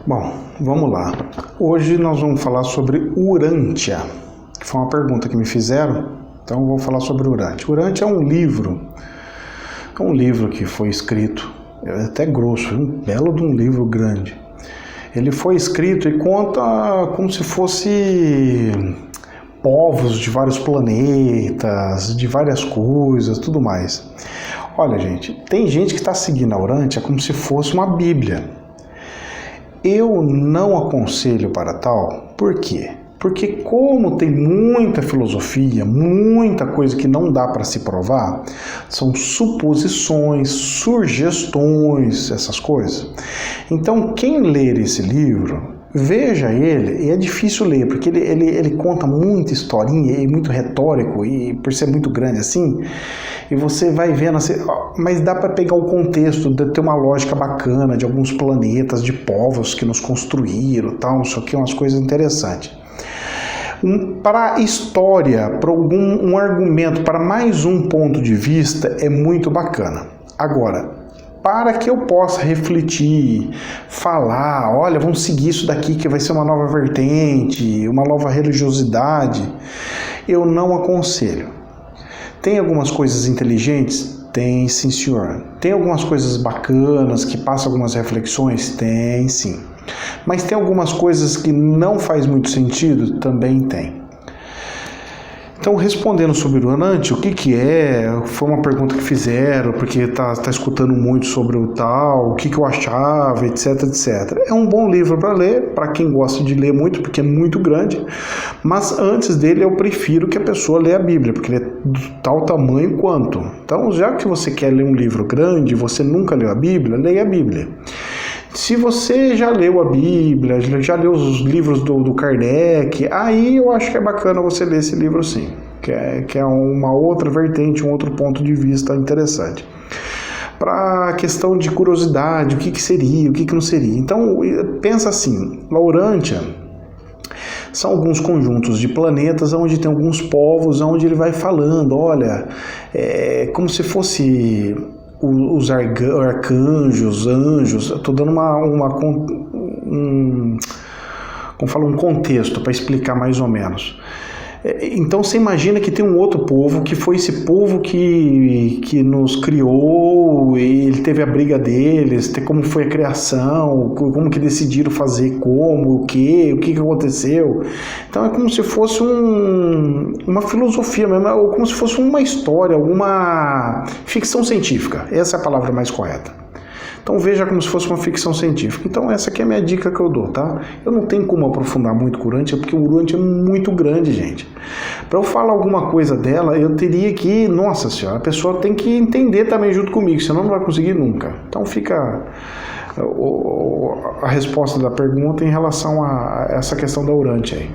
Bom, vamos lá. Hoje nós vamos falar sobre Urântia, que foi uma pergunta que me fizeram, então eu vou falar sobre Urântia. Urântia é um livro que foi escrito, é até grosso, é um belo de um livro grande. Ele foi escrito e conta como se fosse povos de vários planetas, de várias coisas, tudo mais. Olha, gente, tem gente que está seguindo a Urântia como se fosse uma Bíblia. Eu não aconselho para tal, por quê? Porque como tem muita filosofia, muita coisa que não dá para se provar, são suposições, sugestões, essas coisas. Então, quem ler esse livro, veja ele, e é difícil ler, porque ele conta muita historinha e muito retórico, e por ser muito grande assim, e você vai vendo assim, mas dá para pegar o contexto, de ter uma lógica bacana de alguns planetas, de povos que nos construíram, tal, não sei o que, umas coisas interessantes. Para a história, para um argumento, para mais um ponto de vista, é muito bacana. Agora, para que eu possa refletir, falar, olha, vamos seguir isso daqui que vai ser uma nova vertente, uma nova religiosidade, eu não aconselho. Tem algumas coisas inteligentes? Tem, sim, senhor. Tem algumas coisas bacanas que passam algumas reflexões? Tem, sim. Mas tem algumas coisas que não faz muito sentido? Também tem. Então, respondendo sobre o Urântia, o que é? Foi uma pergunta que fizeram, porque tá escutando muito sobre o tal, o que eu achava, etc, etc. É um bom livro para ler, para quem gosta de ler muito, porque é muito grande, mas antes dele eu prefiro que a pessoa leia a Bíblia, porque ele é de tal tamanho quanto. Então, já que você quer ler um livro grande, você nunca leu a Bíblia, leia a Bíblia. Se você já leu a Bíblia, já leu os livros do Kardec, aí eu acho que é bacana você ler esse livro sim, que é uma outra vertente, um outro ponto de vista interessante. Para a questão de curiosidade, o que seria, o que não seria. Então, pensa assim, a Urântia são alguns conjuntos de planetas onde tem alguns povos, onde ele vai falando, olha, como se fosse os arcanjos, anjos. Estou dando um contexto para explicar mais ou menos. Então você imagina que tem um outro povo, que foi esse povo que nos criou, e ele teve a briga deles, como foi a criação, como que decidiram fazer, o que aconteceu. Então é como se fosse uma filosofia mesmo, ou como se fosse uma história, alguma ficção científica. Essa é a palavra mais correta. Então veja como se fosse uma ficção científica. Então essa aqui é a minha dica que eu dou, tá? Eu não tenho como aprofundar muito o Urântia, porque o Urântia é muito grande, gente. Para eu falar alguma coisa dela, eu teria que, nossa senhora, a pessoa tem que entender também junto comigo, senão não vai conseguir nunca. Então fica a resposta da pergunta em relação a essa questão da Urântia aí.